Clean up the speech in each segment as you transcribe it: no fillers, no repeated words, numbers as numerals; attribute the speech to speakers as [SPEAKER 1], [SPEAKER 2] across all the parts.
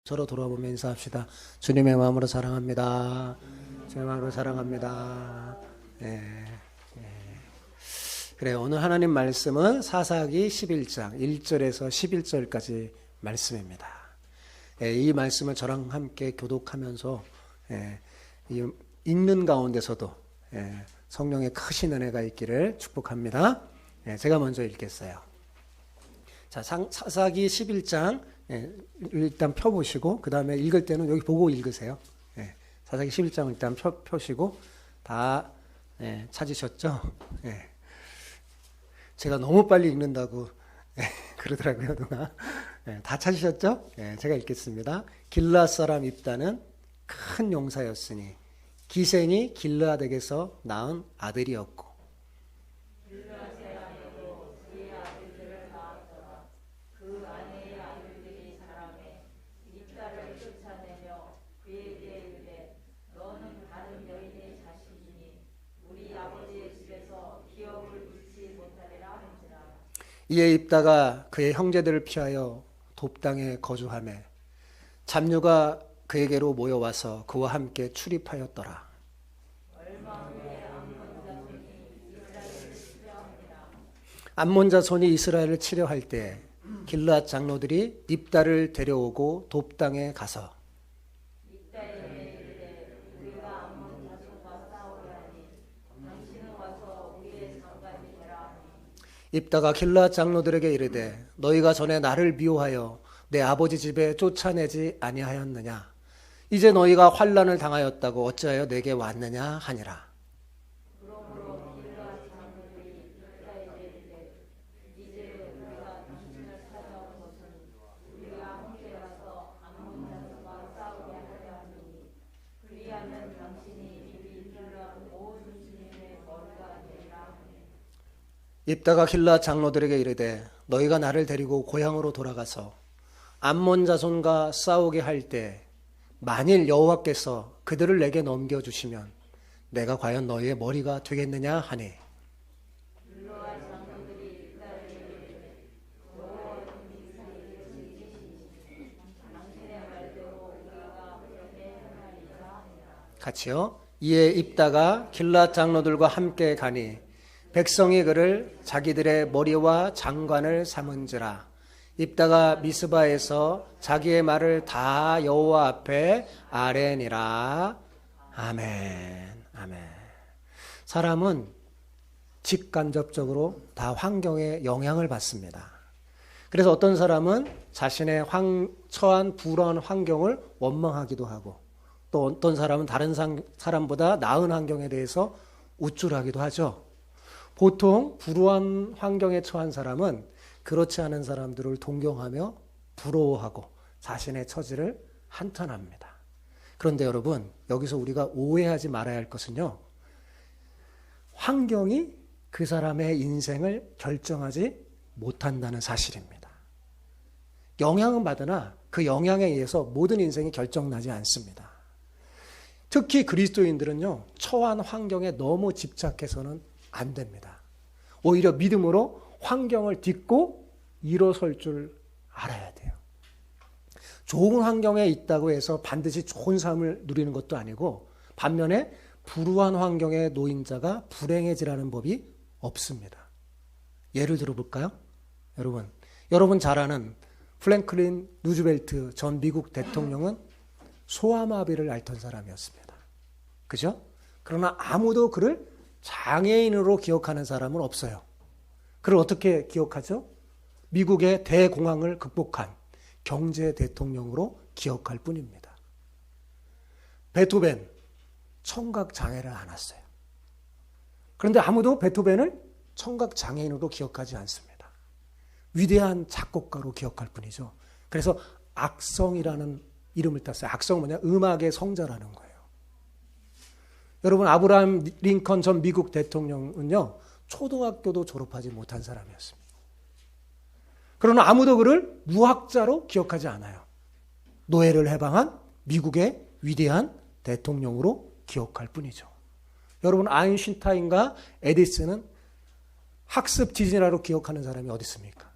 [SPEAKER 1] 저로 돌아보며 인사합시다. 주님의 마음으로 사랑합니다. 주님의 마음으로 사랑합니다. 예, 예. 그래, 오늘 하나님 말씀은 사사기 11장 1절에서 11절까지 말씀입니다. 예, 이 말씀을 저랑 함께 교독하면서 이 읽는 가운데서도 성령의 크신 은혜가 있기를 축복합니다. 제가 먼저 읽겠어요. 자, 사사기 11장 일단 펴보시고 그 다음에 읽을 때는 여기 보고 읽으세요. 사사기 11장을 일단 펴시고 다 찾으셨죠? 제가 너무 빨리 읽는다고 그러더라고요, 누가. 다 찾으셨죠? 제가 읽겠습니다. 길르앗 사람 입다는 큰 용사였으니 기생이 길르앗에게서 낳은 아들이었고 이에 입다가 그의 형제들을 피하여 돕당에 거주하매 잡류가 그에게로 모여와서 그와 함께 출입하였더라. 암몬 자손이 이스라엘을 치려할 때 길르앗 장로들이 입다를 데려오고 돕당에 가서 입다가 길르앗 장로들에게 이르되 너희가 전에 나를 미워하여 내 아버지 집에 쫓아내지 아니하였느냐? 이제 너희가 환난을 당하였다고 어찌하여 내게 왔느냐 하니라. 입다가 길르앗 장로들에게 이르되 너희가 나를 데리고 고향으로 돌아가서 암몬 자손과 싸우게 할 때 만일 여호와께서 그들을 내게 넘겨주시면 내가 과연 너희의 머리가 되겠느냐 하니 같이요. 이에 입다가 길르앗 장로들과 함께 가니 백성이 그를 자기들의 머리와 장관을 삼은지라. 입다가 미스바에서 자기의 말을 다 여호와 앞에 아뢰니라. 아멘. 아멘. 사람은 직간접적으로 다 환경에 영향을 받습니다. 그래서 어떤 사람은 자신의 처한 불우한 환경을 원망하기도 하고 또 어떤 사람은 다른 사람보다 나은 환경에 대해서 우쭐하기도 하죠. 보통 불우한 환경에 처한 사람은 그렇지 않은 사람들을 동경하며 부러워하고 자신의 처지를 한탄합니다. 그런데 여러분, 여기서 우리가 오해하지 말아야 할 것은요. 환경이 그 사람의 인생을 결정하지 못한다는 사실입니다. 영향은 받으나 그 영향에 의해서 모든 인생이 결정나지 않습니다. 특히 그리스도인들은요. 처한 환경에 너무 집착해서는 안 됩니다. 오히려 믿음으로 환경을 딛고 일어설 줄 알아야 돼요. 좋은 환경에 있다고 해서 반드시 좋은 삶을 누리는 것도 아니고 반면에 불우한 환경에 놓인 자가 불행해지라는 법이 없습니다. 예를 들어볼까요? 여러분 잘 아는 프랭클린 루즈벨트 전 미국 대통령은 소아마비를 앓던 사람이었습니다. 그죠? 그러나 아무도 그를 장애인으로 기억하는 사람은 없어요. 그를 어떻게 기억하죠? 미국의 대공황을 극복한 경제 대통령으로 기억할 뿐입니다. 베토벤, 청각 장애를 앓았어요. 그런데 아무도 베토벤을 청각 장애인으로 기억하지 않습니다. 위대한 작곡가로 기억할 뿐이죠. 그래서 악성이라는 이름을 땄어요. 악성은 뭐냐? 음악의 성자라는 거예요. 여러분, 아브라함 링컨 전 미국 대통령은요, 초등학교도 졸업하지 못한 사람이었습니다. 그러나 아무도 그를 무학자로 기억하지 않아요. 노예를 해방한 미국의 위대한 대통령으로 기억할 뿐이죠. 여러분, 아인슈타인과 에디슨은 학습 지진아로 기억하는 사람이 어디 있습니까?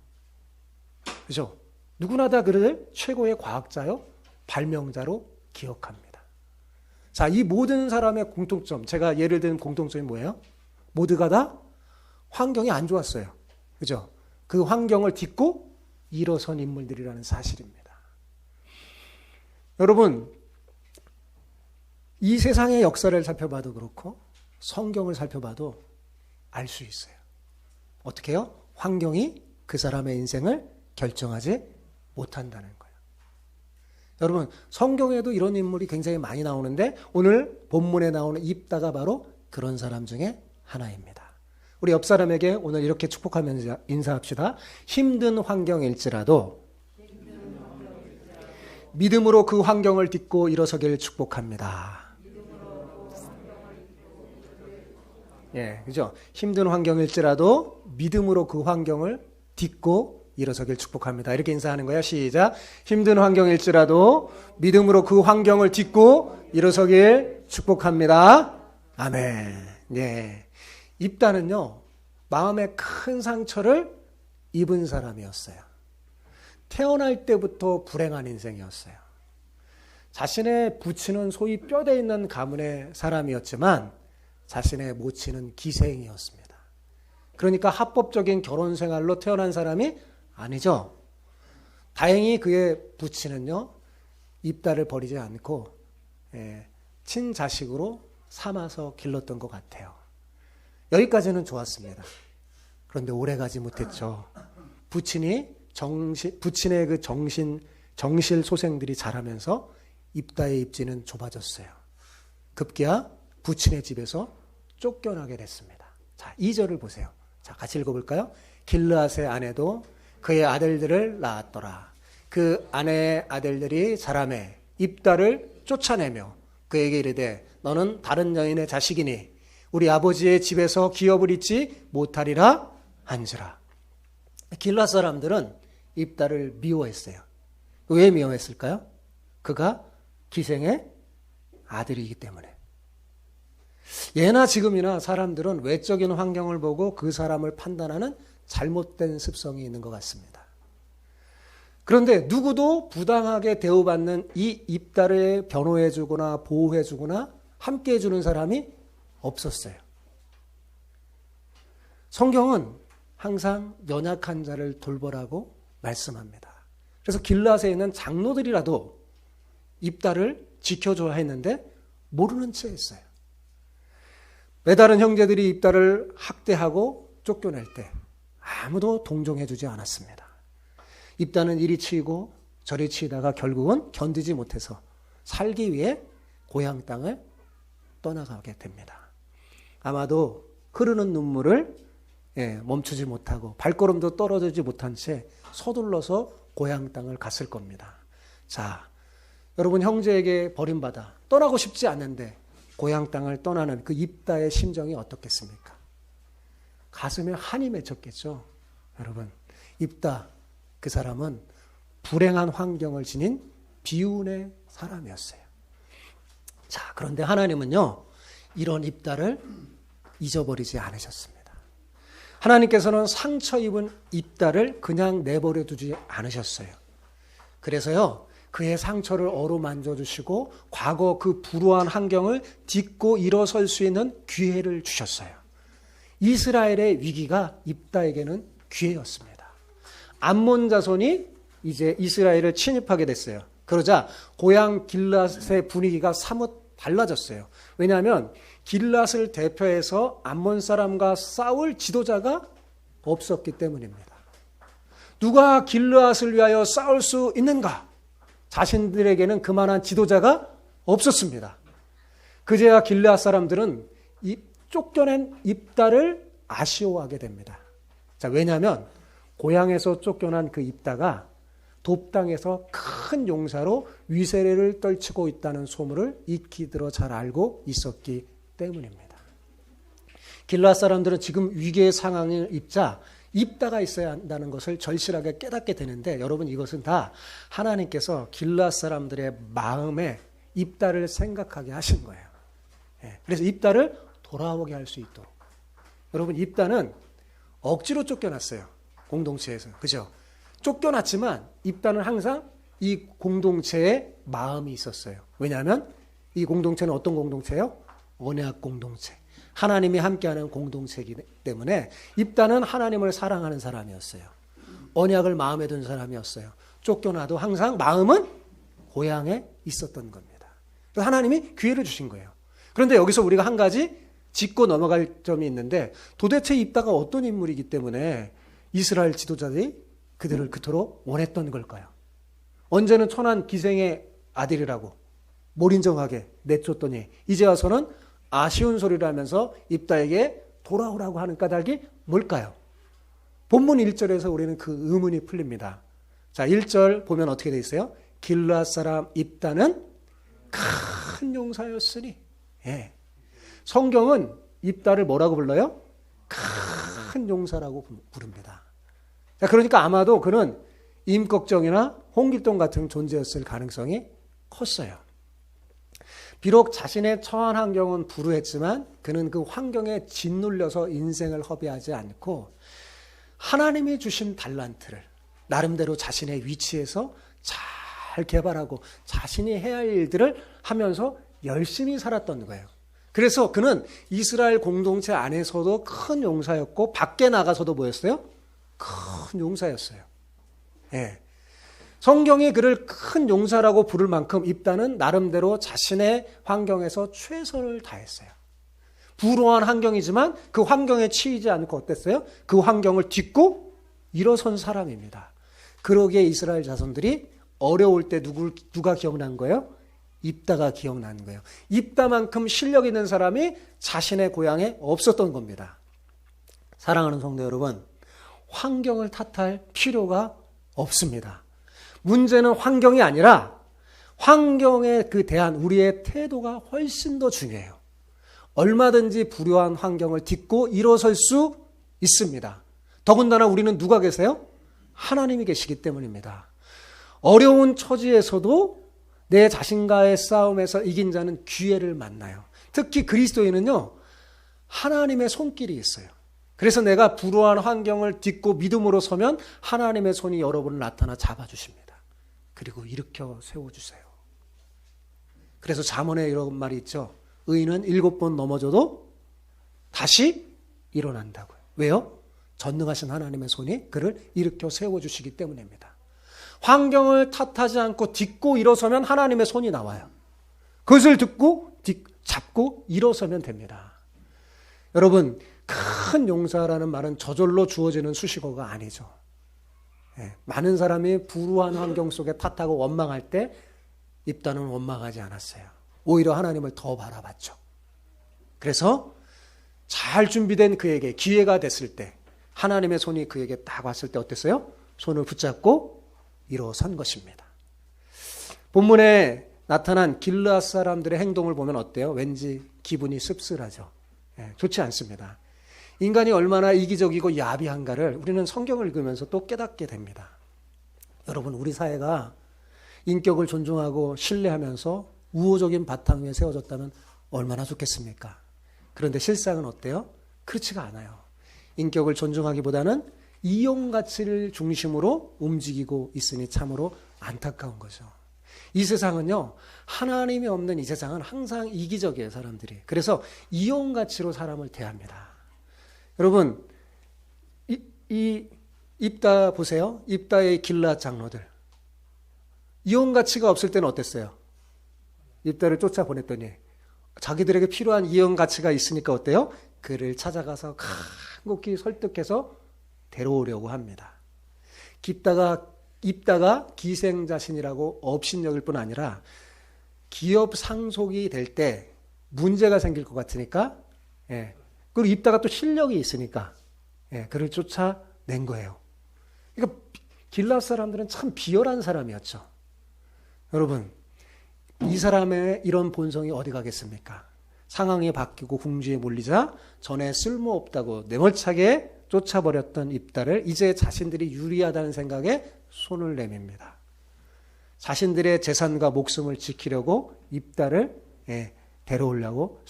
[SPEAKER 1] 그죠? 누구나 다 그를 최고의 과학자요, 발명자로 기억합니다. 자, 이 모든 사람의 공통점, 제가 예를 든 공통점이 뭐예요? 모두가 다 환경이 안 좋았어요. 그죠? 그 환경을 딛고 일어선 인물들이라는 사실입니다. 여러분, 이 세상의 역사를 살펴봐도 그렇고 성경을 살펴봐도 알 수 있어요. 어떻게 해요? 환경이 그 사람의 인생을 결정하지 못한다는 거예요. 여러분, 성경에도 이런 인물이 굉장히 많이 나오는데 오늘 본문에 나오는 입다가 바로 그런 사람 중에 하나입니다. 우리 옆 사람에게 오늘 이렇게 축복하면서 인사합시다. 힘든 환경일지라도 믿음으로 그 환경을 딛고 일어서길 축복합니다. 예, 그죠? 힘든 환경일지라도 믿음으로 그 환경을 딛고 일어서길 축복합니다. 이렇게 인사하는 거예요. 시작. 힘든 환경일지라도 믿음으로 그 환경을 딛고 일어서길 축복합니다. 아멘. 예. 입다는요, 마음에 큰 상처를 입은 사람이었어요. 태어날 때부터 불행한 인생이었어요. 자신의 부친은 소위 뼈대 있는 가문의 사람이었지만 자신의 모친은 기생이었습니다. 그러니까 합법적인 결혼 생활로 태어난 사람이 아니죠. 다행히 그의 부친은요, 입다를 버리지 않고 친자식으로 삼아서 길렀던 것 같아요. 여기까지는 좋았습니다. 그런데 오래가지 못했죠. 부친의 그 정실 소생들이 자라면서 입다의 입지는 좁아졌어요. 급기야 부친의 집에서 쫓겨나게 됐습니다. 자, 2절을 보세요. 자, 같이 읽어볼까요? 길르앗의 아내도 그의 아들들을 낳았더라. 그 아내의 아들들이 자라매 입다를 쫓아내며 그에게 이르되 너는 다른 여인의 자식이니 우리 아버지의 집에서 기업을 잊지 못하리라 한지라. 길르앗 사람들은 입다를 미워했어요. 왜 미워했을까요? 그가 기생의 아들이기 때문에. 예나 지금이나 사람들은 외적인 환경을 보고 그 사람을 판단하는 잘못된 습성이 있는 것 같습니다. 그런데 누구도 부당하게 대우받는 이 입다를 변호해주거나 보호해주거나 함께해주는 사람이 없었어요. 성경은 항상 연약한 자를 돌보라고 말씀합니다. 그래서 길르앗에 있는 장로들이라도 입다를 지켜줘야 했는데 모르는 채 했어요. 매다른 형제들이 입다를 학대하고 쫓겨낼 때 아무도 동정해주지 않았습니다. 입다는 이리 치이고 저리 치이다가 결국은 견디지 못해서 살기 위해 고향 땅을 떠나가게 됩니다. 아마도 흐르는 눈물을 멈추지 못하고 발걸음도 떨어지지 못한 채 서둘러서 고향 땅을 갔을 겁니다. 자, 여러분, 형제에게 버림받아 떠나고 싶지 않는데 고향 땅을 떠나는 그 입다의 심정이 어떻겠습니까? 가슴에 한이 맺혔겠죠. 여러분, 입다 그 사람은 불행한 환경을 지닌 비운의 사람이었어요. 자, 그런데 하나님은요, 이런 입다를 잊어버리지 않으셨습니다. 하나님께서는 상처 입은 입다를 그냥 내버려 두지 않으셨어요. 그래서요, 그의 상처를 어루만져 주시고 과거 그 불우한 환경을 딛고 일어설 수 있는 기회를 주셨어요. 이스라엘의 위기가 입다에게는 기회였습니다. 암몬 자손이 이제 이스라엘을 침입하게 됐어요. 그러자 고향 길르앗의 분위기가 사뭇 달라졌어요. 왜냐하면 길르앗을 대표해서 암몬 사람과 싸울 지도자가 없었기 때문입니다. 누가 길르앗을 위하여 싸울 수 있는가? 자신들에게는 그만한 지도자가 없었습니다. 그제야 길르앗 사람들은 이 쫓겨낸 입다를 아쉬워하게 됩니다. 자, 왜냐하면 고향에서 쫓겨난 그 입다가 돕당에서 큰 용사로 위세를 떨치고 있다는 소문을 익히 들어 잘 알고 있었기 때문입니다. 길르앗 사람들은 지금 위기의 상황을 입자 입다가 있어야 한다는 것을 절실하게 깨닫게 되는데, 여러분, 이것은 다 하나님께서 길르앗 사람들의 마음에 입다를 생각하게 하신 거예요. 그래서 입다를 돌아오게 할 수 있도록. 여러분, 입다는 억지로 쫓겨났어요. 공동체에서. 그죠? 쫓겨났지만 입다는 항상 이 공동체에 마음이 있었어요. 왜냐하면 이 공동체는 어떤 공동체예요? 언약 공동체. 하나님이 함께하는 공동체이기 때문에 입다는 하나님을 사랑하는 사람이었어요. 언약을 마음에 둔 사람이었어요. 쫓겨나도 항상 마음은 고향에 있었던 겁니다. 그래서 하나님이 기회를 주신 거예요. 그런데 여기서 우리가 한 가지 짚고 넘어갈 점이 있는데 도대체 입다가 어떤 인물이기 때문에 이스라엘 지도자들이 그들을 그토록 원했던 걸까요? 언제는 천한 기생의 아들이라고 몰인정하게 내쫓더니 이제 와서는 아쉬운 소리를 하면서 입다에게 돌아오라고 하는 까닭이 뭘까요? 본문 1절에서 우리는 그 의문이 풀립니다. 자, 1절 보면 어떻게 돼 있어요? 길르앗 사람 입다는 큰 용사였으니. 예. 성경은 입다를 뭐라고 불러요? 큰 용사라고 부릅니다. 자, 그러니까 아마도 그는 임꺽정이나 홍길동 같은 존재였을 가능성이 컸어요. 비록 자신의 처한 환경은 불우했지만 그는 그 환경에 짓눌려서 인생을 허비하지 않고 하나님이 주신 달란트를 나름대로 자신의 위치에서 잘 개발하고 자신이 해야 할 일들을 하면서 열심히 살았던 거예요. 그래서 그는 이스라엘 공동체 안에서도 큰 용사였고 밖에 나가서도 뭐였어요? 큰 용사였어요. 예. 성경이 그를 큰 용사라고 부를 만큼 입다는 나름대로 자신의 환경에서 최선을 다했어요. 불우한 환경이지만 그 환경에 치이지 않고 어땠어요? 그 환경을 딛고 일어선 사람입니다. 그러기에 이스라엘 자손들이 어려울 때 누가 기억난 거예요? 입다가 기억난 거예요. 입다만큼 실력 있는 사람이 자신의 고향에 없었던 겁니다. 사랑하는 성도 여러분, 환경을 탓할 필요가 없습니다. 문제는 환경이 아니라 환경에 대한 우리의 태도가 훨씬 더 중요해요. 얼마든지 불우한 환경을 딛고 일어설 수 있습니다. 더군다나 우리는 누가 계세요? 하나님이 계시기 때문입니다. 어려운 처지에서도 내 자신과의 싸움에서 이긴 자는 기회를 만나요. 특히 그리스도인은요, 하나님의 손길이 있어요. 그래서 내가 불우한 환경을 딛고 믿음으로 서면 하나님의 손이 여러분을 나타나 잡아주십니다. 그리고 일으켜 세워주세요. 그래서 잠언에 이런 말이 있죠. 의인은 7번 넘어져도 다시 일어난다고요. 왜요? 전능하신 하나님의 손이 그를 일으켜 세워주시기 때문입니다. 환경을 탓하지 않고 딛고 일어서면 하나님의 손이 나와요. 그것을 듣고 잡고 일어서면 됩니다. 여러분, 큰 용사라는 말은 저절로 주어지는 수식어가 아니죠. 예, 많은 사람이 불우한 환경 속에 탓하고 원망할 때 입다는 원망하지 않았어요. 오히려 하나님을 더 바라봤죠. 그래서 잘 준비된 그에게 기회가 됐을 때 하나님의 손이 그에게 딱 왔을 때 어땠어요? 손을 붙잡고 일어선 것입니다. 본문에 나타난 길르앗 사람들의 행동을 보면 어때요? 왠지 기분이 씁쓸하죠. 예, 좋지 않습니다. 인간이 얼마나 이기적이고 야비한가를 우리는 성경을 읽으면서 또 깨닫게 됩니다. 여러분, 우리 사회가 인격을 존중하고 신뢰하면서 우호적인 바탕 위에 세워졌다면 얼마나 좋겠습니까? 그런데 실상은 어때요? 그렇지가 않아요. 인격을 존중하기보다는 이용 가치를 중심으로 움직이고 있으니 참으로 안타까운 거죠. 이 세상은요, 하나님이 없는 이 세상은 항상 이기적이에요, 사람들이. 그래서 이용 가치로 사람을 대합니다. 여러분, 이 입다 보세요. 입다의 길르앗 장로들. 이용 가치가 없을 때는 어땠어요? 입다를 쫓아보냈더니 자기들에게 필요한 이용 가치가 있으니까 어때요? 그를 찾아가서 간곡히 설득해서 데려오려고 합니다. 입다가 기생자신이라고 업신여길 뿐 아니라 기업 상속이 될 때 문제가 생길 것 같으니까, 예. 그리고 입다가 또 실력이 있으니까, 예, 그를 쫓아낸 거예요. 그러니까 길르앗 사람들은 참 비열한 사람이었죠. 여러분, 이 사람의 이런 본성이 어디 가겠습니까? 상황이 바뀌고 궁지에 몰리자 전에 쓸모없다고 내몰차게 쫓아버렸던 입다를 이제 자신들이 유리하다는 생각에 손을 내밉니다. 자신들의 재산과 목숨을 지키려고 입다를 데려오려고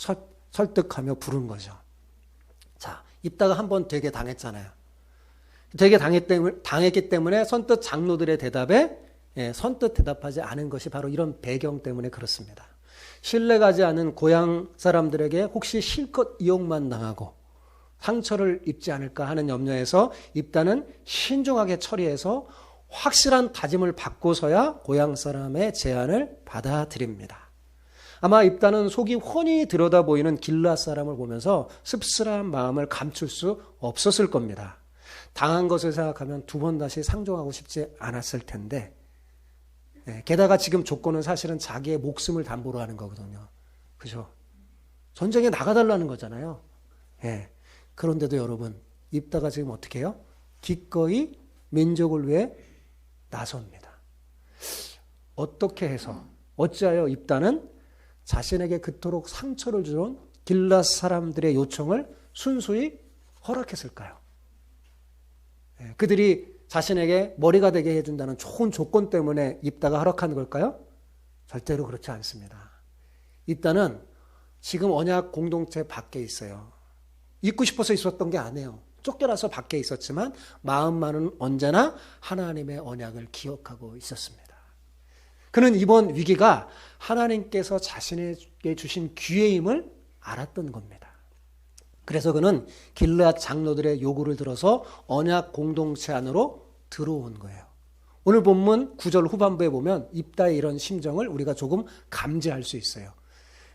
[SPEAKER 1] 설득하며 부른 거죠. 자, 입다가 한번 되게 당했잖아요. 되게 당했기 때문에 선뜻 장로들의 대답에 선뜻 대답하지 않은 것이 바로 이런 배경 때문에 그렇습니다. 신뢰가지 않은 고향 사람들에게 혹시 실컷 이용만 당하고 상처를 입지 않을까 하는 염려에서 입다는 신중하게 처리해서 확실한 다짐을 받고서야 고향 사람의 제안을 받아들입니다. 아마 입다는 속이 훤히 들여다 보이는 길앗 사람을 보면서 씁쓸한 마음을 감출 수 없었을 겁니다. 당한 것을 생각하면 두 번 다시 상종하고 싶지 않았을 텐데, 게다가 지금 조건은 사실은 자기의 목숨을 담보로 하는 거거든요. 그죠? 전쟁에 나가달라는 거잖아요. 그런데도 여러분, 입다가 지금 어떻게 해요? 기꺼이 민족을 위해 나섭니다. 어떻게 해서, 어찌하여 입다는 자신에게 그토록 상처를 주는 길앗 사람들의 요청을 순수히 허락했을까요? 그들이 자신에게 머리가 되게 해준다는 좋은 조건 때문에 입다가 허락한 걸까요? 절대로 그렇지 않습니다. 입다는 지금 언약 공동체 밖에 있어요. 있고 싶어서 있었던 게 아니에요. 쫓겨나서 밖에 있었지만 마음만은 언제나 하나님의 언약을 기억하고 있었습니다. 그는 이번 위기가 하나님께서 자신에게 주신 기회임을 알았던 겁니다. 그래서 그는 길앗 장로들의 요구를 들어서 언약 공동체 안으로 들어온 거예요. 오늘 본문 9절 후반부에 보면 입다의 이런 심정을 우리가 조금 감지할 수 있어요.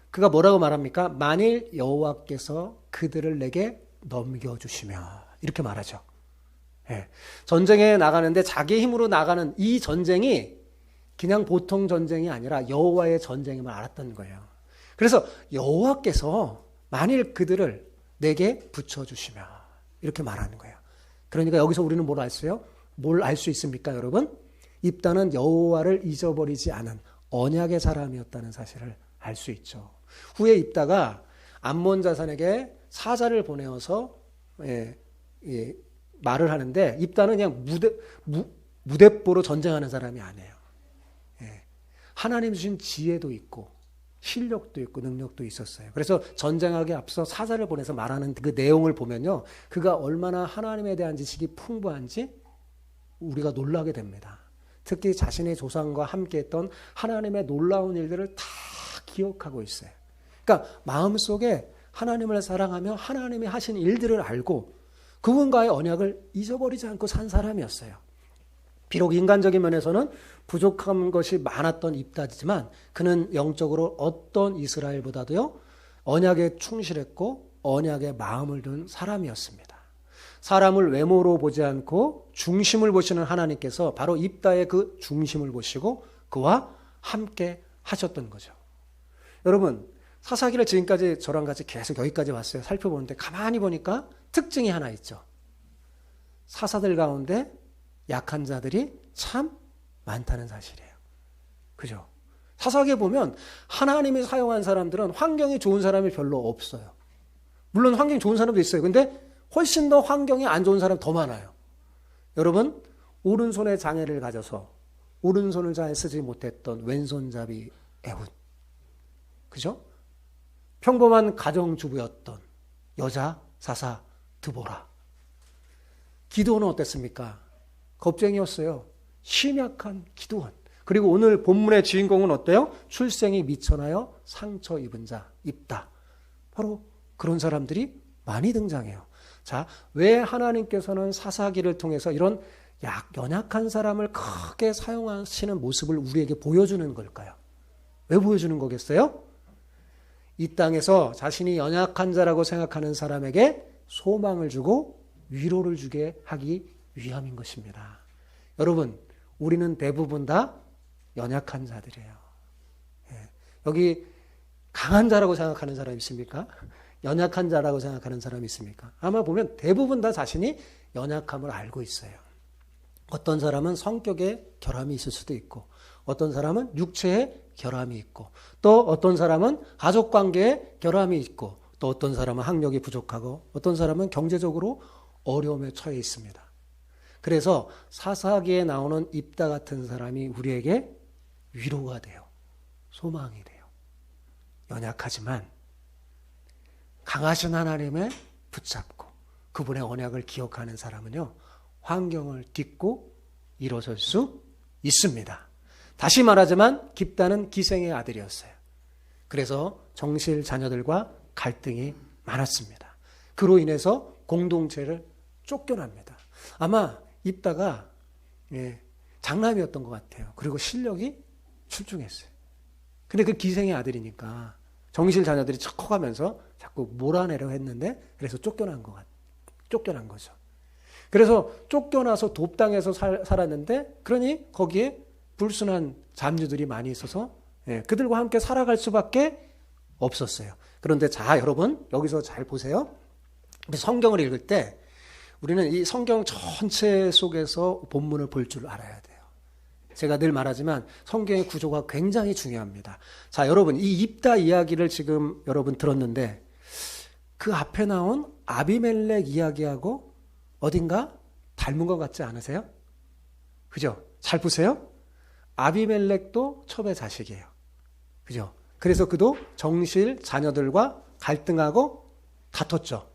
[SPEAKER 1] 그가 뭐라고 말합니까? 만일 여호와께서 그들을 내게 넘겨주시면, 이렇게 말하죠. 전쟁에 나가는데 자기 힘으로 나가는 이 전쟁이 그냥 보통 전쟁이 아니라 여호와의 전쟁임을 알았던 거예요. 그래서 여호와께서 만일 그들을 내게 붙여주시면, 이렇게 말하는 거예요. 그러니까 여기서 우리는 뭘 알수요? 뭘 알 수 있습니까, 여러분? 입다는 여호와를 잊어버리지 않은 언약의 사람이었다는 사실을 알 수 있죠. 후에 입다가 암몬 자손에게 사자를 보내어서 말을 하는데, 입다는 그냥 무대뽀로 전쟁하는 사람이 아니에요. 하나님 주신 지혜도 있고 실력도 있고 능력도 있었어요. 그래서 전쟁하기 앞서 사자를 보내서 말하는 그 내용을 보면요, 그가 얼마나 하나님에 대한 지식이 풍부한지 우리가 놀라게 됩니다. 특히 자신의 조상과 함께했던 하나님의 놀라운 일들을 다 기억하고 있어요. 그러니까 마음속에 하나님을 사랑하며 하나님이 하신 일들을 알고 그분과의 언약을 잊어버리지 않고 산 사람이었어요. 비록 인간적인 면에서는 부족한 것이 많았던 입다지만 그는 영적으로 어떤 이스라엘보다도요, 언약에 충실했고 언약에 마음을 둔 사람이었습니다. 사람을 외모로 보지 않고 중심을 보시는 하나님께서 바로 입다의 그 중심을 보시고 그와 함께 하셨던 거죠. 여러분, 사사기를 지금까지 저랑 같이 계속 여기까지 왔어요. 살펴보는데 가만히 보니까 특징이 하나 있죠. 사사들 가운데 약한 자들이 참 많다는 사실이에요. 그죠? 사사기에 보면 하나님이 사용한 사람들은 환경이 좋은 사람이 별로 없어요. 물론 환경이 좋은 사람도 있어요. 근데 훨씬 더 환경이 안 좋은 사람이 더 많아요. 여러분, 오른손에 장애를 가져서 오른손을 잘 쓰지 못했던 왼손잡이 에훗. 그죠? 평범한 가정주부였던 여자 사사 드보라. 기드온은 어땠습니까? 겁쟁이였어요. 심약한 기드온. 그리고 오늘 본문의 주인공은 어때요? 출생이 미천하여 상처 입은 자, 입다. 바로 그런 사람들이 많이 등장해요. 자, 왜 하나님께서는 사사기를 통해서 이런 연약한 사람을 크게 사용하시는 모습을 우리에게 보여주는 걸까요? 왜 보여주는 거겠어요? 이 땅에서 자신이 연약한 자라고 생각하는 사람에게 소망을 주고 위로를 주게 하기 위함인 것입니다. 여러분, 우리는 대부분 다 연약한 자들이에요. 여기 강한 자라고 생각하는 사람 있습니까? 연약한 자라고 생각하는 사람이 있습니까? 아마 보면 대부분 다 자신이 연약함을 알고 있어요. 어떤 사람은 성격에 결함이 있을 수도 있고, 어떤 사람은 육체에 결함이 있고, 또 어떤 사람은 가족관계에 결함이 있고, 또 어떤 사람은 학력이 부족하고, 어떤 사람은 경제적으로 어려움에 처해 있습니다. 그래서 사사기에 나오는 입다 같은 사람이 우리에게 위로가 돼요. 소망이 돼요. 연약하지만 강하신 하나님의 붙잡고 그분의 언약을 기억하는 사람은요, 환경을 딛고 일어설 수 있습니다. 다시 말하자면 깁다는 기생의 아들이었어요. 그래서 정실 자녀들과 갈등이 많았습니다. 그로 인해서 공동체를 쫓겨납니다. 아마 입다가 장남이었던 것 같아요. 그리고 실력이 출중했어요. 근데 그 기생의 아들이니까 정실 자녀들이 커가면서 자꾸 몰아내려 했는데 그래서 쫓겨난 거죠. 그래서 쫓겨나서 돕당해서 살았는데 그러니 거기에 불순한 잡류들이 많이 있어서 그들과 함께 살아갈 수밖에 없었어요. 그런데 자, 여러분 여기서 잘 보세요. 성경을 읽을 때 우리는 이 성경 전체 속에서 본문을 볼 줄 알아야 돼요. 제가 늘 말하지만 성경의 구조가 굉장히 중요합니다. 자, 여러분 이 입다 이야기를 지금 여러분 들었는데 그 앞에 나온 아비멜렉 이야기하고 어딘가 닮은 것 같지 않으세요? 그죠? 잘 보세요. 아비멜렉도 첩의 자식이에요. 그죠? 그래서 그도 정실 자녀들과 갈등하고 다퉜죠.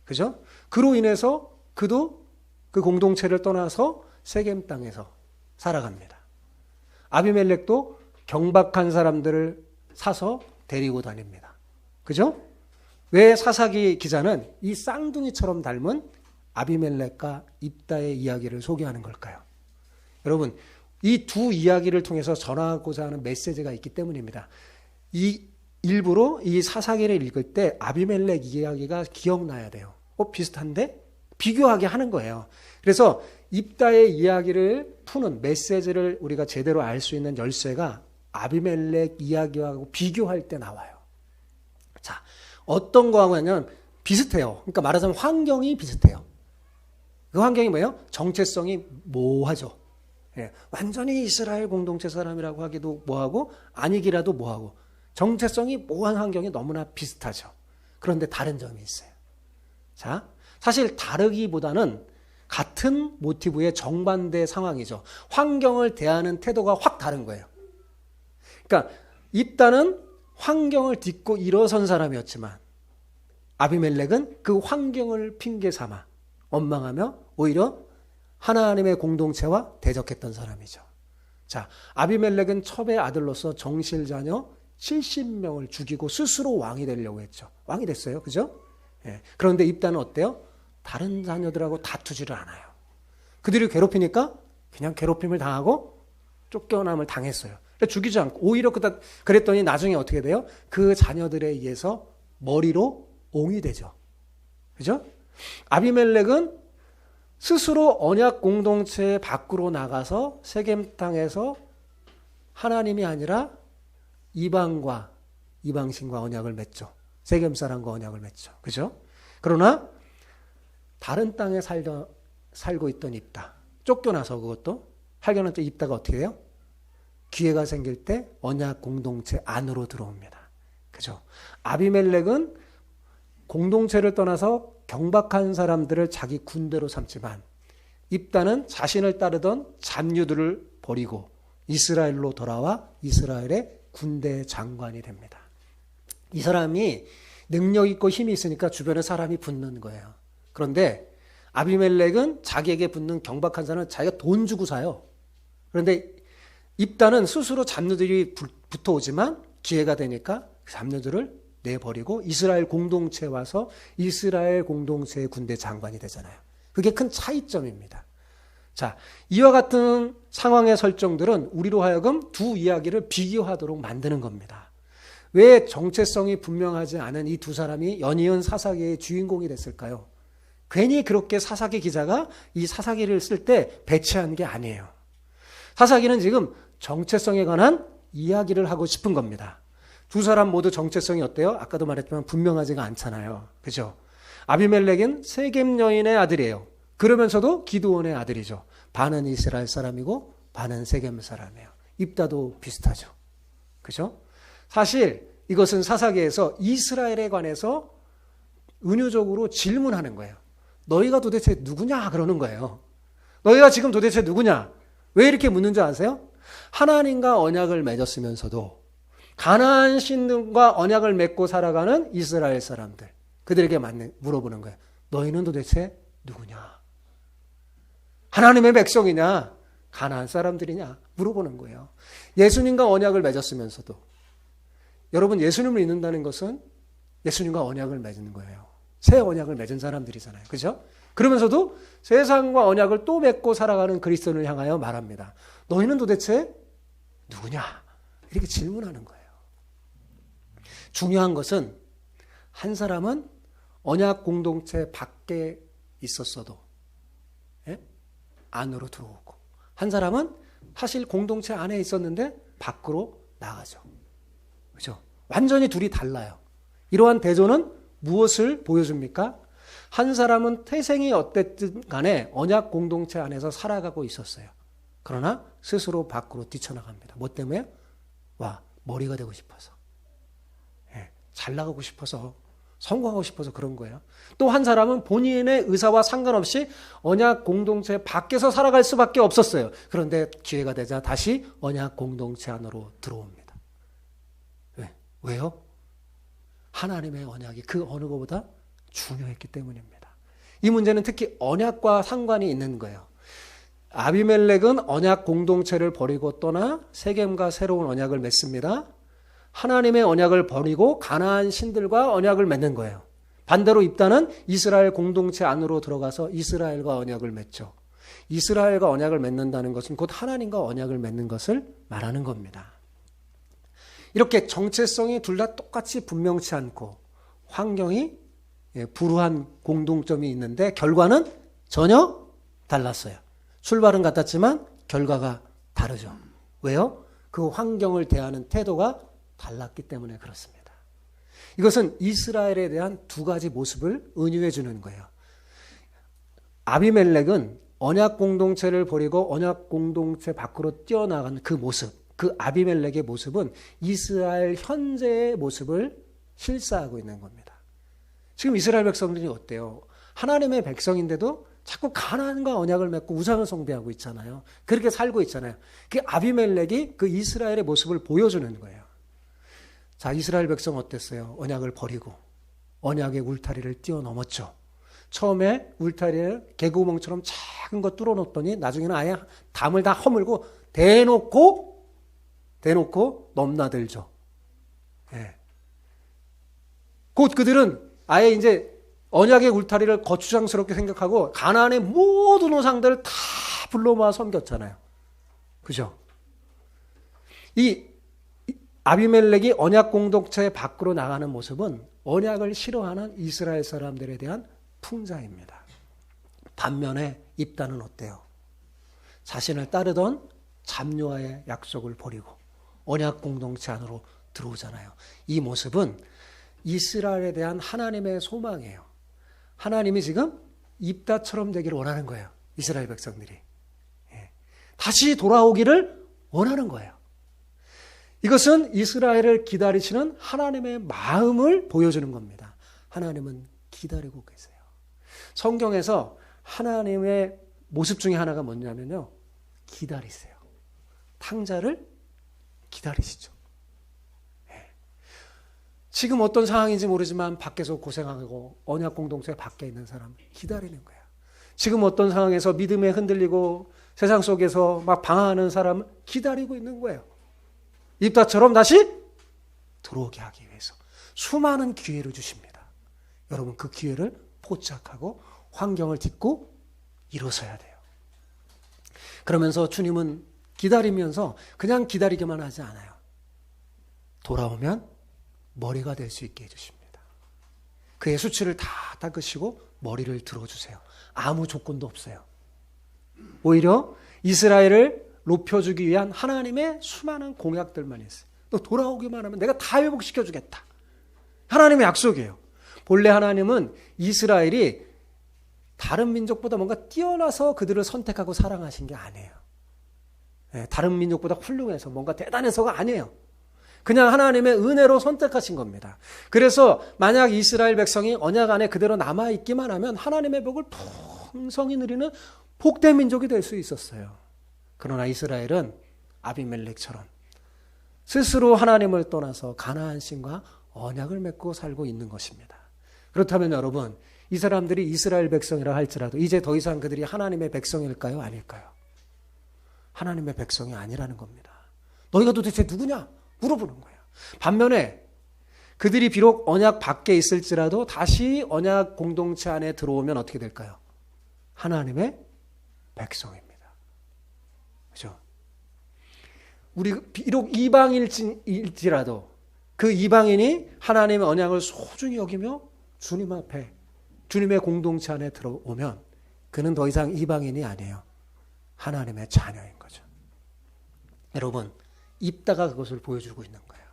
[SPEAKER 1] 그죠? 그로 인해서 그도 그 공동체를 떠나서 세겜 땅에서 살아갑니다. 아비멜렉도 경박한 사람들을 사서 데리고 다닙니다. 그죠? 왜 사사기 기자는 이 쌍둥이처럼 닮은 아비멜렉과 입다의 이야기를 소개하는 걸까요? 여러분, 이 두 이야기를 통해서 전하고자 하는 메시지가 있기 때문입니다. 일부러 이 사사기를 읽을 때 아비멜렉 이야기가 기억나야 돼요. 비슷한데? 비교하게 하는 거예요. 그래서 입다의 이야기를 푸는 메시지를 우리가 제대로 알 수 있는 열쇠가 아비멜렉 이야기하고 비교할 때 나와요. 자, 어떤 거 하냐면 비슷해요. 그러니까 말하자면 환경이 비슷해요. 그 환경이 뭐예요? 정체성이 모호하죠. 완전히 이스라엘 공동체 사람이라고 하기도 뭐하고 아니기라도 뭐하고 정체성이 모호한 환경이 너무나 비슷하죠. 그런데 다른 점이 있어요. 자, 사실 다르기보다는 같은 모티브의 정반대 상황이죠. 환경을 대하는 태도가 확 다른 거예요. 그러니까 입다는 환경을 딛고 일어선 사람이었지만 아비멜렉은 그 환경을 핑계 삼아 원망하며 오히려 하나님의 공동체와 대적했던 사람이죠. 자, 아비멜렉은 첩의 아들로서 정실 자녀 70명을 죽이고 스스로 왕이 되려고 했죠. 왕이 됐어요. 그죠? 그런데 입다는 어때요? 다른 자녀들하고 다투지를 않아요. 그들이 괴롭히니까 그냥 괴롭힘을 당하고 쫓겨남을 당했어요. 죽이지 않고 오히려 그랬더니 나중에 어떻게 돼요? 그 자녀들에 의해서 머리로 옹이 되죠. 그죠? 아비멜렉은 스스로 언약 공동체 밖으로 나가서 세겜 땅에서 하나님이 아니라 이방신과 언약을 맺죠. 세겜 사람과 언약을 맺죠. 그죠? 그러나 다른 땅에 살고 있던 입다. 쫓겨나서 그것도 할겨난 때 입다가 어떻게 해요? 기회가 생길 때 언약 공동체 안으로 들어옵니다. 그죠? 아비멜렉은 공동체를 떠나서 경박한 사람들을 자기 군대로 삼지만 입다는 자신을 따르던 잡류들을 버리고 이스라엘로 돌아와 이스라엘의 군대 장관이 됩니다. 이 사람이 능력 있고 힘이 있으니까 주변에 사람이 붙는 거예요. 그런데 아비멜렉은 자기에게 붙는 경박한 사람은 자기가 돈 주고 사요. 그런데 입다는 스스로 잡류들이 붙어오지만 기회가 되니까 잡류들을 내버리고 이스라엘 공동체에 와서 이스라엘 공동체의 군대 장관이 되잖아요. 그게 큰 차이점입니다. 자, 이와 같은 상황의 설정들은 우리로 하여금 두 이야기를 비교하도록 만드는 겁니다. 왜 정체성이 분명하지 않은 이 두 사람이 연이은 사사기의 주인공이 됐을까요? 괜히 그렇게 사사기 기자가 이 사사기를 쓸 때 배치한 게 아니에요. 사사기는 지금 정체성에 관한 이야기를 하고 싶은 겁니다. 두 사람 모두 정체성이 어때요? 아까도 말했지만 분명하지가 않잖아요. 그죠? 아비멜렉은 세겜 여인의 아들이에요. 그러면서도 기드온의 아들이죠. 반은 이스라엘 사람이고 반은 세겜 사람이에요. 입다도 비슷하죠. 그죠? 사실 이것은 사사기에서 이스라엘에 관해서 은유적으로 질문하는 거예요. 너희가 도대체 누구냐? 그러는 거예요. 너희가 지금 도대체 누구냐? 왜 이렇게 묻는 줄 아세요? 하나님과 언약을 맺었으면서도 가나안 신들과 언약을 맺고 살아가는 이스라엘 사람들, 그들에게 물어보는 거예요. 너희는 도대체 누구냐? 하나님의 백성이냐? 가나안 사람들이냐 물어보는 거예요. 예수님과 언약을 맺었으면서도 여러분 예수님을 믿는다는 것은 예수님과 언약을 맺는 거예요. 새 언약을 맺은 사람들이잖아요. 그죠? 그러면서도 세상과 언약을 또 맺고 살아가는 그리스도인을 향하여 말합니다. 너희는 도대체 누구냐? 이렇게 질문하는 거예요. 중요한 것은 한 사람은 언약 공동체 밖에 있었어도 안으로 들어오고 한 사람은 사실 공동체 안에 있었는데 밖으로 나가죠. 그죠? 완전히 둘이 달라요. 이러한 대조는 무엇을 보여줍니까? 한 사람은 태생이 어땠든 간에 언약 공동체 안에서 살아가고 있었어요. 그러나 스스로 밖으로 뛰쳐나갑니다. 뭐 때문에? 머리가 되고 싶어서. 잘 나가고 싶어서. 성공하고 싶어서 그런 거예요. 또 한 사람은 본인의 의사와 상관없이 언약 공동체 밖에서 살아갈 수밖에 없었어요. 그런데 기회가 되자 다시 언약 공동체 안으로 들어옵니다. 왜요? 하나님의 언약이 그 어느 것보다 중요했기 때문입니다. 이 문제는 특히 언약과 상관이 있는 거예요. 아비멜렉은 언약 공동체를 버리고 떠나 세겜과 새로운 언약을 맺습니다. 하나님의 언약을 버리고 가나안 신들과 언약을 맺는 거예요. 반대로 입다는 이스라엘 공동체 안으로 들어가서 이스라엘과 언약을 맺죠. 이스라엘과 언약을 맺는다는 것은 곧 하나님과 언약을 맺는 것을 말하는 겁니다. 이렇게 정체성이 둘 다 똑같이 분명치 않고 환경이 불우한 공동점이 있는데 결과는 전혀 달랐어요. 출발은 같았지만 결과가 다르죠. 왜요? 그 환경을 대하는 태도가 달랐기 때문에 그렇습니다. 이것은 이스라엘에 대한 두 가지 모습을 은유해 주는 거예요. 아비멜렉은 언약 공동체를 버리고 언약 공동체 밖으로 뛰어나간 그 모습, 그 아비멜렉의 모습은 이스라엘 현재의 모습을 실사하고 있는 겁니다. 지금 이스라엘 백성들이 어때요? 하나님의 백성인데도 자꾸 가나안과 언약을 맺고 우상을 숭배하고 있잖아요. 그렇게 살고 있잖아요. 그 아비멜렉이 그 이스라엘의 모습을 보여주는 거예요. 자, 이스라엘 백성 어땠어요? 언약을 버리고 언약의 울타리를 뛰어넘었죠. 처음에 울타리를 개구멍처럼 작은 거 뚫어놓더니 나중에는 아예 담을 다 허물고 대놓고 넘나들죠. 곧 그들은 아예 이제 언약의 울타리를 거추장스럽게 생각하고 가나안의 모든 우상들을 다 불러 모아 섬겼잖아요. 그죠? 이 아비멜렉이 언약 공동체 밖으로 나가는 모습은 언약을 싫어하는 이스라엘 사람들에 대한 풍자입니다. 반면에 입다는 어때요? 자신을 따르던 잡녀와의 약속을 버리고 언약 공동체 안으로 들어오잖아요. 이 모습은 이스라엘에 대한 하나님의 소망이에요. 하나님이 지금 입다처럼 되기를 원하는 거예요. 이스라엘 백성들이. 다시 돌아오기를 원하는 거예요. 이것은 이스라엘을 기다리시는 하나님의 마음을 보여주는 겁니다. 하나님은 기다리고 계세요. 성경에서 하나님의 모습 중에 하나가 뭐냐면요. 기다리세요. 탕자를 기다리시죠. 지금 어떤 상황인지 모르지만 밖에서 고생하고 언약 공동체 밖에 있는 사람 기다리는 거야. 지금 어떤 상황에서 믿음에 흔들리고 세상 속에서 막 방황하는 사람을 기다리고 있는 거예요. 입다처럼 다시 들어오게 하기 위해서 수많은 기회를 주십니다. 여러분 그 기회를 포착하고 환경을 딛고 일어서야 돼요. 그러면서 주님은 기다리면서 그냥 기다리기만 하지 않아요. 돌아오면 머리가 될 수 있게 해주십니다. 그의 수치를 다 닦으시고 머리를 들어주세요. 아무 조건도 없어요. 오히려 이스라엘을 높여주기 위한 하나님의 수많은 공약들만 있어요. 너 돌아오기만 하면 내가 다 회복시켜주겠다. 하나님의 약속이에요. 본래 하나님은 이스라엘이 다른 민족보다 뭔가 뛰어나서 그들을 선택하고 사랑하신 게 아니에요. 다른 민족보다 훌륭해서 뭔가 대단해서가 아니에요. 그냥 하나님의 은혜로 선택하신 겁니다. 그래서 만약 이스라엘 백성이 언약 안에 그대로 남아있기만 하면 하나님의 복을 풍성히 누리는 복된 민족이 될 수 있었어요. 그러나 이스라엘은 아비멜렉처럼 스스로 하나님을 떠나서 가나안 신과 언약을 맺고 살고 있는 것입니다. 그렇다면 여러분, 이 사람들이 이스라엘 백성이라 할지라도 이제 더 이상 그들이 하나님의 백성일까요? 아닐까요? 하나님의 백성이 아니라는 겁니다. 너희가 도대체 누구냐? 물어보는 거예요. 반면에 그들이 비록 언약 밖에 있을지라도 다시 언약 공동체 안에 들어오면 어떻게 될까요? 하나님의 백성입니다. 그렇죠? 우리 비록 이방일지라도 그 이방인이 하나님의 언약을 소중히 여기며 주님 앞에 주님의 공동체 안에 들어오면 그는 더 이상 이방인이 아니에요. 하나님의 자녀인 거죠. 여러분, 입다가 그것을 보여주고 있는 거예요.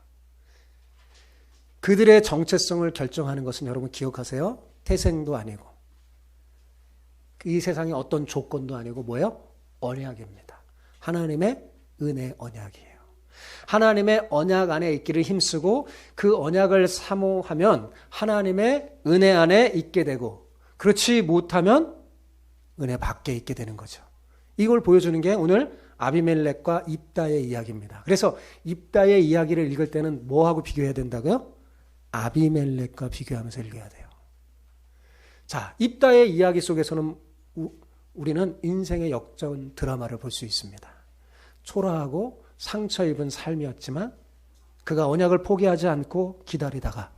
[SPEAKER 1] 그들의 정체성을 결정하는 것은 여러분 기억하세요. 태생도 아니고 이 세상의 어떤 조건도 아니고 뭐예요? 언약입니다. 하나님의 은혜 언약이에요. 하나님의 언약 안에 있기를 힘쓰고 그 언약을 사모하면 하나님의 은혜 안에 있게 되고 그렇지 못하면 은혜 밖에 있게 되는 거죠. 이걸 보여주는 게 오늘 아비멜렉과 입다의 이야기입니다. 그래서 입다의 이야기를 읽을 때는 뭐하고 비교해야 된다고요? 아비멜렉과 비교하면서 읽어야 돼요. 자, 입다의 이야기 속에서는 우리는 인생의 역전 드라마를 볼 수 있습니다. 초라하고 상처 입은 삶이었지만 그가 언약을 포기하지 않고 기다리다가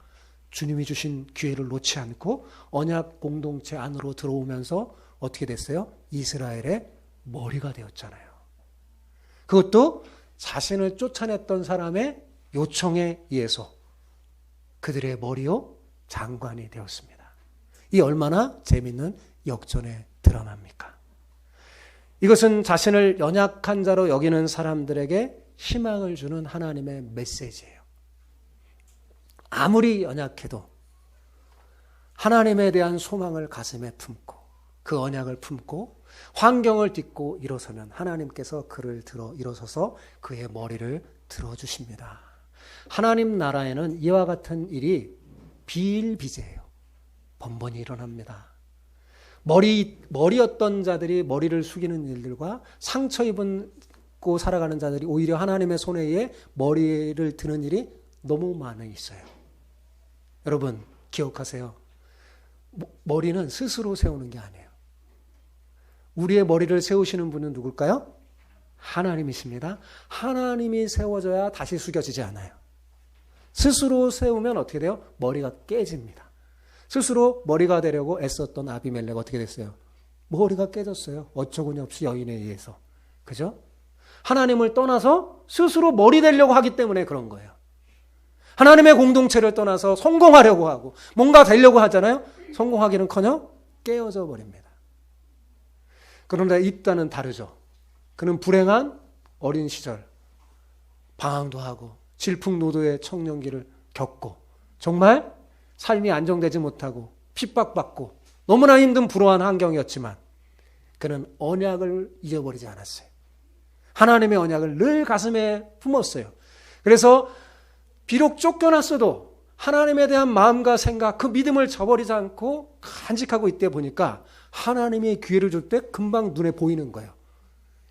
[SPEAKER 1] 주님이 주신 기회를 놓지 않고 언약 공동체 안으로 들어오면서 어떻게 됐어요? 이스라엘의 머리가 되었잖아요. 그것도 자신을 쫓아냈던 사람의 요청에 의해서 그들의 머리요 장관이 되었습니다. 이 얼마나 재밌는 역전의 드라마입니까? 이것은 자신을 연약한 자로 여기는 사람들에게 희망을 주는 하나님의 메시지예요. 아무리 연약해도 하나님에 대한 소망을 가슴에 품고 그 언약을 품고 환경을 딛고 일어서면 하나님께서 그를 들어 일어서서 그의 머리를 들어주십니다. 하나님 나라에는 이와 같은 일이 비일비재해요. 번번이 일어납니다. 머리였던 자들이 머리를 숙이는 일들과 상처 입고 살아가는 자들이 오히려 하나님의 손에 의해 머리를 드는 일이 너무 많이 있어요. 여러분 기억하세요. 머리는 스스로 세우는 게 아니에요. 우리의 머리를 세우시는 분은 누굴까요? 하나님이십니다. 하나님이 세워져야 다시 숙여지지 않아요. 스스로 세우면 어떻게 돼요? 머리가 깨집니다. 스스로 머리가 되려고 애썼던 아비멜렉 어떻게 됐어요? 머리가 깨졌어요. 어처구니 없이 여인에 의해서. 그죠? 하나님을 떠나서 스스로 머리 되려고 하기 때문에 그런 거예요. 하나님의 공동체를 떠나서 성공하려고 하고 뭔가 되려고 하잖아요. 성공하기는커녕 깨어져 버립니다. 그런데 입다는 다르죠. 그는 불행한 어린 시절 방황도 하고 질풍노도의 청년기를 겪고 정말 삶이 안정되지 못하고 핍박받고 너무나 힘든 불우한 환경이었지만 그는 언약을 잊어버리지 않았어요. 하나님의 언약을 늘 가슴에 품었어요. 그래서 비록 쫓겨났어도 하나님에 대한 마음과 생각, 그 믿음을 저버리지 않고 간직하고 있다 보니까 하나님이 기회를 줄 때 금방 눈에 보이는 거예요.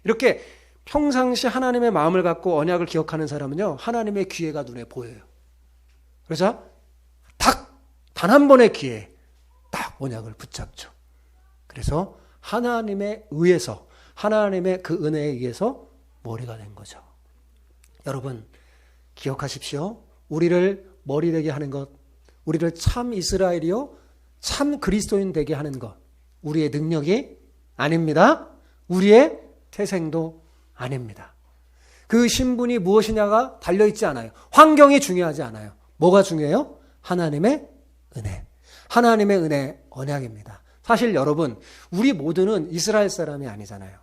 [SPEAKER 1] 이렇게 평상시 하나님의 마음을 갖고 언약을 기억하는 사람은요, 하나님의 기회가 눈에 보여요. 그래서 단 한 번의 기회에 딱 언약을 붙잡죠. 그래서 하나님에 의해서, 하나님의 그 은혜에 의해서 머리가 된 거죠. 여러분 기억하십시오. 우리를 머리 되게 하는 것, 우리를 참 이스라엘이요 참 그리스도인 되게 하는 것, 우리의 능력이 아닙니다. 우리의 태생도 아닙니다. 그 신분이 무엇이냐가 달려있지 않아요. 환경이 중요하지 않아요. 뭐가 중요해요? 하나님의 은혜. 하나님의 은혜 언약입니다. 사실 여러분, 우리 모두는 이스라엘 사람이 아니잖아요.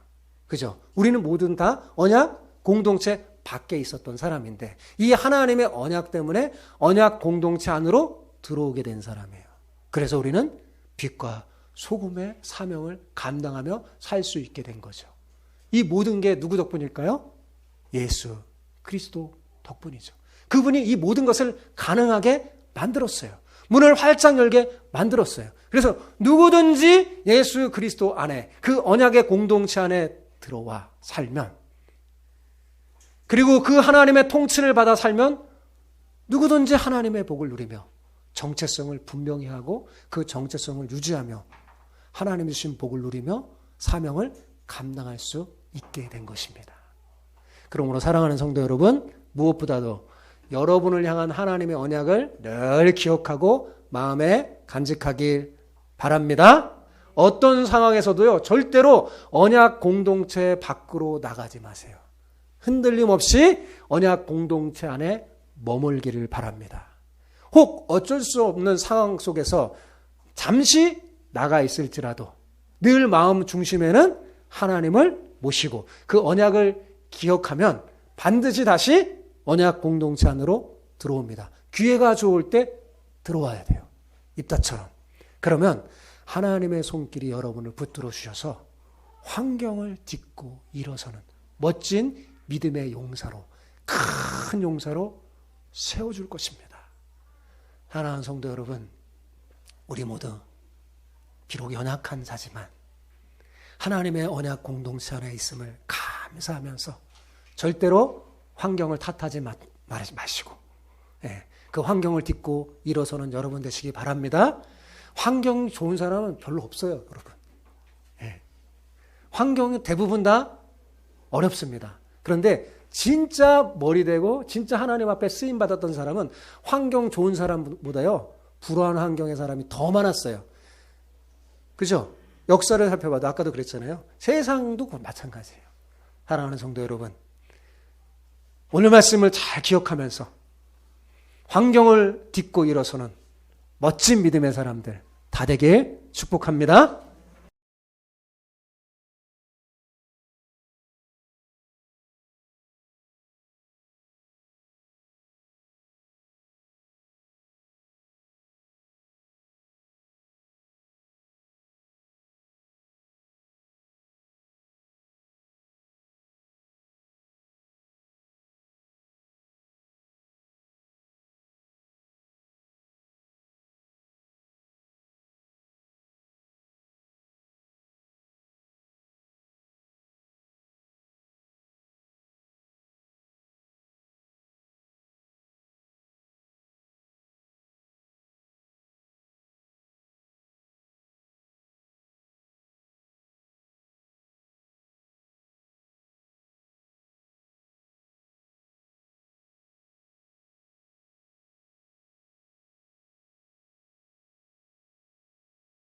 [SPEAKER 1] 그죠? 우리는 모두 다 언약 공동체 밖에 있었던 사람인데 이 하나님의 언약 때문에 언약 공동체 안으로 들어오게 된 사람이에요. 그래서 우리는 빛과 소금의 사명을 감당하며 살 수 있게 된 거죠. 이 모든 게 누구 덕분일까요? 예수 그리스도 덕분이죠. 그분이 이 모든 것을 가능하게 만들었어요. 문을 활짝 열게 만들었어요. 그래서 누구든지 예수 그리스도 안에 그 언약의 공동체 안에 들어와 살면, 그리고 그 하나님의 통치를 받아 살면 누구든지 하나님의 복을 누리며 정체성을 분명히 하고 그 정체성을 유지하며 하나님이 주신 복을 누리며 사명을 감당할 수 있게 된 것입니다. 그러므로 사랑하는 성도 여러분, 무엇보다도 여러분을 향한 하나님의 언약을 늘 기억하고 마음에 간직하길 바랍니다. 어떤 상황에서도요, 절대로 언약 공동체 밖으로 나가지 마세요. 흔들림 없이 언약 공동체 안에 머물기를 바랍니다. 혹 어쩔 수 없는 상황 속에서 잠시 나가 있을지라도 늘 마음 중심에는 하나님을 모시고 그 언약을 기억하면 반드시 다시 언약 공동체 안으로 들어옵니다. 기회가 좋을 때 들어와야 돼요. 입다처럼. 그러면 하나님의 손길이 여러분을 붙들어 주셔서 환경을 딛고 일어서는 멋진 믿음의 용사로, 큰 용사로 세워줄 것입니다. 사랑하는 성도 여러분, 우리 모두 비록 연약한 자지만 하나님의 언약 공동체 안에 있음을 감사하면서 절대로 환경을 탓하지 마시고 그 환경을 딛고 일어서는 여러분 되시기 바랍니다. 환경이 좋은 사람은 별로 없어요, 여러분. 환경이 대부분 다 어렵습니다. 그런데 진짜 머리대고 진짜 하나님 앞에 쓰임받았던 사람은 환경 좋은 사람보다요, 불우한 환경의 사람이 더 많았어요. 그죠? 역사를 살펴봐도 아까도 그랬잖아요. 세상도 마찬가지예요. 사랑하는 성도 여러분, 오늘 말씀을 잘 기억하면서 환경을 딛고 일어서는 멋진 믿음의 사람들 다 되길 축복합니다.